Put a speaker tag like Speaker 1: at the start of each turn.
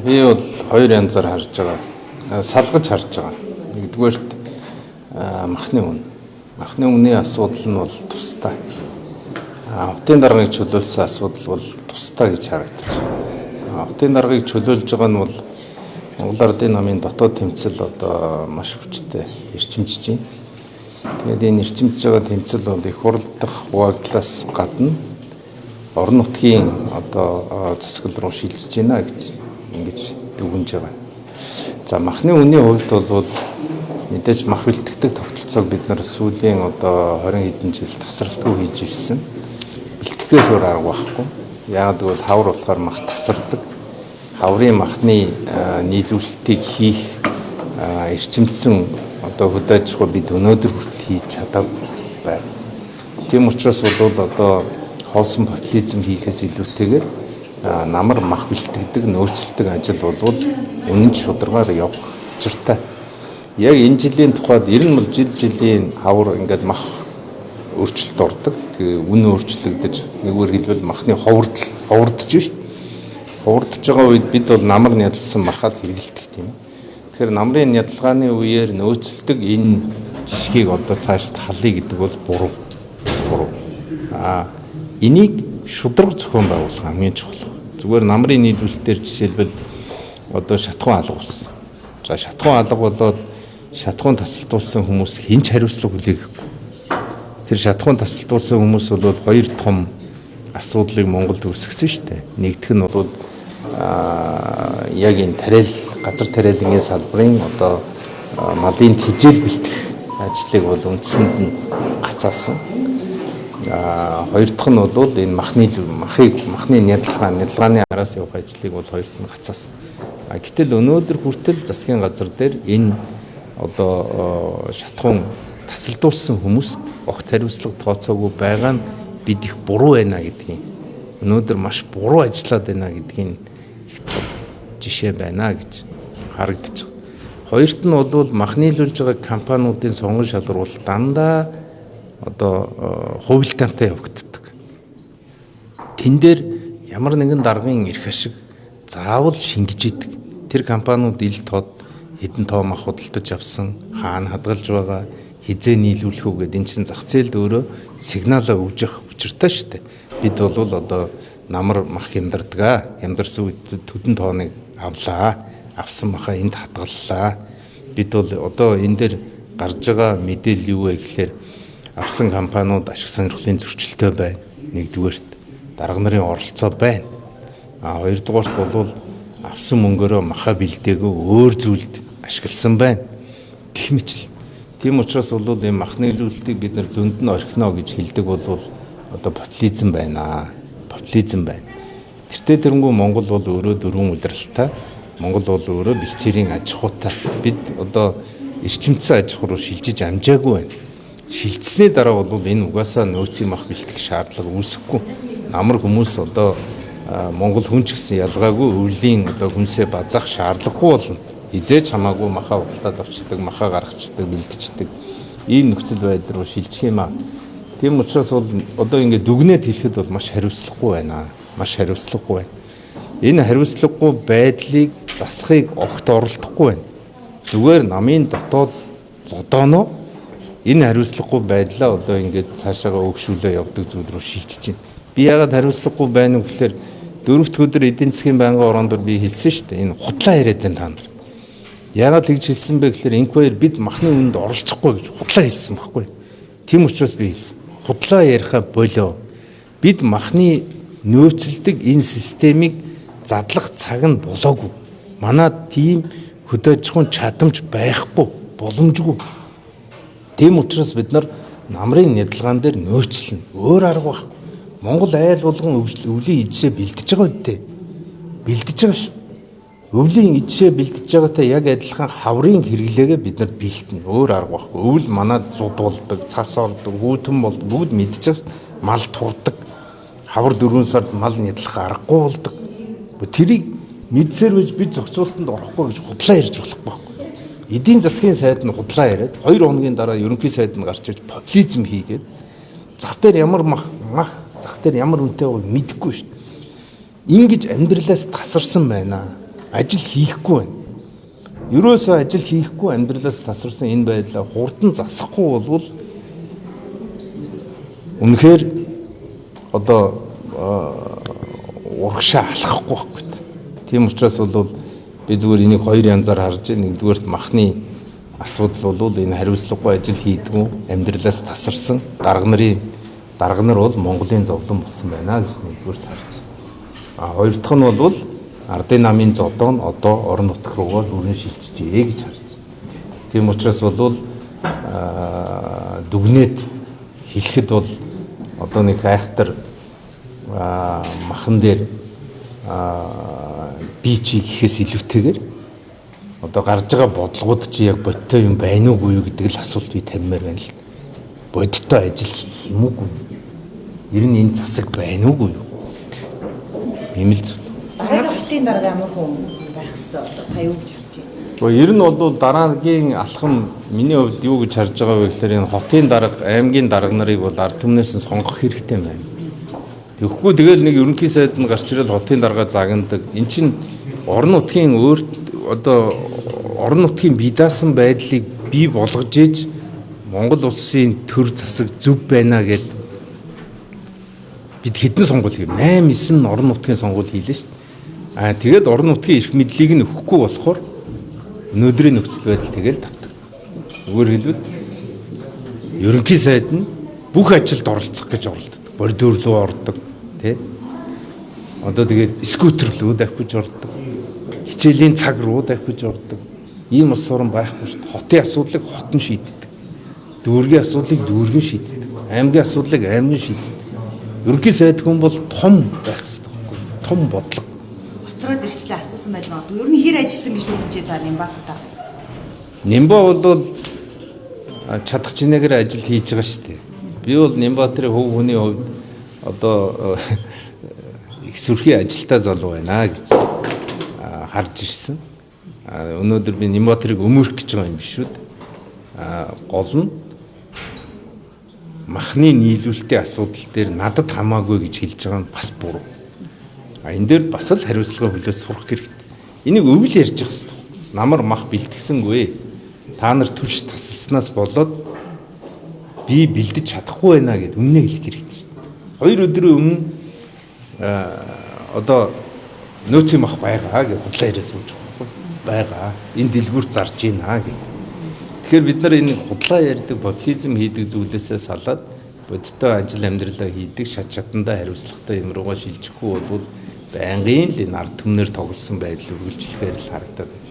Speaker 1: Би бол хоёр янзаар харж байгаа. Салгаж харж байгаа. Нэгдүгээрт махны үн. Махны үнийн асуудал нь бол тустай. Хотын даргыг чөлөөлсөн асуудал бол тустай гэж харагдаж байна. Хотын даргыг чөлөөлж байгаа нь бол Монгол Ардын намын дотоод тэмцэл одоо маш хүчтэй эрчимжиж байна. Тэгээд энэ эрчимжиж байгаа тэмцэл бол их хуралдах хуваагдлаас гадна орон нутгийн одоо засаглал руу шилжиж байна гэж ингэж дүгнэж байгаа. За махны үнийн хувьд бол мэдээж мах бэлтгэдэг тогтолцоог бид нар сүүлийн одоо 20 хэдэн жил тасралтгүй хийж ирсэн. Бэлтгэхээс өөр арга байхгүй. Яг гэвэл хавар болохоор мах тасардаг. Хаврын махны нийлүүлэлтийг хийх эрчимдсэн одоо хөдөө аж ахуй бид өнөөдөр хүртэл хийж чадаагүй байна. Тийм учраас бол одоо хоосон популизм хийхээс илүүтэйгээр намар мах бэлтгэдэг, нөөцлөдөг ажил бол үнэн шударгаар явах учиртай. Яг энэ жилийн тухайд 90 мал жилийн хавар ингээд мах өөрчлөлт ордог. Үн өөрчлөгдөж нэггээр хэлбэл махны ховордож шүү дээ. Ховордож байгаа үед бид бол намар нядалсан махаа хэрэглэдэг тийм. Тэгэхээр намрын нядалгааны үеэр нөөцлөдөг энэ жишгийг одоо цааш халъя гэдэг бол буруу. Энийг шударга зохион байгуулах хамгийн чухал. Зүгээр намрын нийлүүлэлтээр жишээлбэл одоо шатхуун алга болсон. За шатхуун алга болоод шатхуун тасалдуулсан хүмүүс хинч хариуцлага хүлээгээгүй. Тэр шатхуун тасалдуулсан хүмүүс бол хоёр том асуудлыг Монголд үүсгэсэн шүү дээ. Нэгдүгээр нь бол яг энэ газар тариалангийн салбарын одоо малын тэжээл бэлтгэх ажлыг бол үндсэнд нь гацаасан. Хоёр дахь нь бол энэ махны нядалгааны араас явах ажлыг бол хоёрт нь гацаасан. Гэтэл өнөөдөр хүртэл засгийн газар дээр энэ одоо шатхуун тасалдуулсан хүмүүст огт хариуцлага тооцоогүй байгаа нь бид их буруу байна гэдгийг өнөөдөр маш буруу ажиллаад байна гэдгийг их том жишээ байна гэж харагдаж байна. Хоёрт нь бол махнилуулж байгаа компаниудын сонгон шалрал дандаа одоо хувилдаантай явагддаг. Тэн дээр ямар нэгэн даргын эрх ашиг заавал шингэж идэг. Тэр компаниуд ил тод хэдэн тоо мах худалдаж авсан, хаана хадгалж байгаа, хизээ нийлүүлэх үү гэдэг энэ чинь зах зээлд өөрөө сигналаа өгж явах учиртай шүү дээ. Бид бол одоо намар мах хямдардаг. Хямдарсан үед төдөн тооныг авлаа. Авсан махаа энд хадгаллаа. Бид бол одоо энэ дээр гарч байгаа мэдээлэл юу вэ гэхээр авсан компаниуд ашиг сонирхлын зөрчилтэй байна. Нэгдүгээрт дарга нарын оролцоо байна. Хоёрдугаарт бол авсан мөнгөөрөө махаа бэлдээгүй өөр зүйлд ашигласан байна. Гэх мэт. Тийм учраас бол энэ махны нийлүүлэлтийг бид нар зөнд нь орхино гэж хэлдэг бол одоо популизм байна. Популизм байна. Тэртээ тэрнгүү Монгол бол өөрөө дөрвөн улиралтай. Монгол бол өөрөө бэлчээрийн аж ахуйтай. Бид одоо эрчимцэн аж ахуй руу шилжиж амжаагүй байна. Шилжсэний дараа бол энэ угаасаа нөөцийн мах бэлтгэх шаардлага үүсэхгүй. Намар хүмүүс одоо Монгол хүн ч гэсэн ялгаагүй өвлийн одоо хүнсээ базаах шаардлагагүй болно. Хизээч хамаагүй махаа худалдаад авчдаг, махаа гаргацдаг, бэлтждэг. Ийм нөхцөл байдал руу шилжих юм аа. Тийм учраас бол одоо ингээд дүгнээд хэлэхэд бол маш хариуцлагагүй байна. Маш хариуцлагагүй байна. Энэ хариуцлагагүй байдлыг засахыг огт оролдохгүй байна. Зүгээр намын дотоод зодооно энэ хариуцлагагүй байдлаа одоо ингээд цаашаага өгшүүлээ явдаг зүйл рүү шилжиж байна. Би яагаад хариуцлагагүй байна вэ гэхээр дөрөвт өдөр эдийн засгийн байнгын ороонд би хэлсэн шүү дээ. Энэ худлаа яриад байна та нар. Яагаад тэгж хэлсэн бэ гэхээр инквайр бид махны үнэнд оролцохгүй гэж худлаа хэлсэн байхгүй. Тийм учраас би хэлсэн. Худлаа яриахаа болоо. Бид махны нөөцлөдөг энэ системийг задлах цаг нь болоогүй. Манад тийм хөдөө аж ахуйн чадамж байхгүй, боломжгүй. Тийм учраас бид нар намрын нядалгаан дээр нөөцлөнө. Өөр арга байхгүй. Монгол айл болгон өвлийн ижишээ бэлдэж байгаа үедээ. Бэлдэж байгаа шүү дээ. Өвлийн ижишээ бэлдэж байгаатай яг адилхан хаврын хэрэглээгээ бид нар бэлтэнэ. Өөр арга байхгүй. Өвл манад зудуулдаг, цас ордог, хүүтэн болдог, бүгд мэдчихэж мал турдаг. Хавар 4 сард мал нядлах аргагүй болдог. Тэрийг мэдсээр байж бид зохицуулалтанд орохгүй гэж худлаа ярьж болохгүй байхгүй. Эдийн засгийн сайд нь худлаа яриад 2 хоногийн дараа ерөнхий сайд нь гарч ирж популизм хийгээд зах дээр ямар мах зах дээр ямар үнэтэй байгааг мэдэхгүй шүү дээ. Ингэж амьдралаас тасарсан байна. ажил хийхгүй байна. Ерөөсөө ажил хийхгүй амьдралаас тасарсан энэ байдлаа хурдан засахгүй болвол үнэхээр одоо урагшаа алхахгүй байхгүй. Тийм учраас бол би зүгээр энийг хоёр янзаар харж байна. Нэгдүгээрт махны асуудал бол энэ хариуцлагагүй ажил хийдгүү амьдралаас тасарсан дарга нар бол Монголын зовлон болсон байна гэж нэгдүгээрт харж байна. Хоёр дахь нь бол ардын намын зодоо нь одоо орон нутг руугаа дүрэн шилжижээ гэж харж байна. Тийм учраас бол дүгнээд хэлэхэд бол одоо нэг айхтар махан дээр би чи гэхээс илүүтэйгээр одоо гарч байгаа бодлогод чи яг бодтой юм байна уугүй юу гэдэг л асуулт би тавьмаар байна л. Бодтой ажил хийх юм уугүй. Ер нь энэ засаг байна уугүй юу? Ийм л зүйл.
Speaker 2: Дараагийн хотын дарга ямар хүн байх хэвээр та юу гэж харж байна?
Speaker 1: Ер нь бол дараагийн алхам миний хувьд юу гэж харж байгаа вэ гэхээр энэ хотын дарга, аймгийн дарга нарыг бол ард түмнээс нь сонгох хэрэгтэй байна. Тэгэхгүй тэгэл нэг ерөнхий сайд нь гарч ирэл хотын дарга загнадаг. Эн чинь орон нутгийн одоо орон нутгийн бие даасан байдлыг бий болгож иж Монгол улсын төр засаг зөв байна гэд бид хэдэн сонгуул хийв. 8 9 орон нутгийн сонгуул хийлээ шүү дээ. Тэгээд орон нутгийн эрх мэдлийг нь өгөхгүй болохоор өнөөдрийн нөхцөл байдал тэгэл тавтаг. Өөрөөр хэлбэл ерөнхий сайд нь бүх ажилд оролцох гэж оролддог. Бордоор руу ордог, тий? Одоо тэгээд скутер рүү давхиж ордог. Хичээлийн цаг руу давхиж ордог. Ийм улс орн байхгүй шүү дээ. Хотын асуудлыг хот нь шийддэг. Дүүргийн асуудлыг дүүргэн шийддэг. Аймгийн асуудлыг аймаг нь шийддэг. Ерөнхий сайд хүн бол том байх хэрэгтэй байхгүй. Том бодлого.
Speaker 2: Хоцроод ирчлээ асуусан байж магадгүй. Ер нь хэр ажилласан гэж дүгнэж байгаа Нимбатаа.
Speaker 1: Нимба бол чадах чинээгээр ажил хийж байгаа шүү дээ. Би бол Нимбатрын хөв хүний хувьд одоо их сүрхий ажилтаа залуу байна гэж харж ирсэн. Өнөөдөр би Нимбатрыг өмөрөх гэж байгаа юм биш үү? Гол нь махны нийлүүлэлтийн асуудал дээр надад хамаагүй гэж хэлж байгаа нь бас буруу. Энэ дээр бас л хариуцлага хүлээж сурах хэрэгтэй. Энийг өвөл ярьж байгаа хэрэгтэй. Намар мах бэлтгэсэнгүй. Та нар түлш тасалснаас болоод би бэлдэж чадахгүй байна гэд үннээ хэлэх хэрэгтэй. 2 өдрийн өмнө одоо нөөцийн мах байгаа гэж худлаа яриа сууж байгаа. Энэ дэлгүүрт зарж гинэ гэд. Тэгэхээр бид нар энэ худлаа ярьдаг, популизм хийдэг зүйлээсээ салаад бодиттой ажил амьдралаа хийдэг, шат шатандаа хариуцлагатай юм руугаа шилжихгүй бол байнгын л энэ ард түмнэр тоглосон байдал үргэлжлэхээр л харагдаад байна.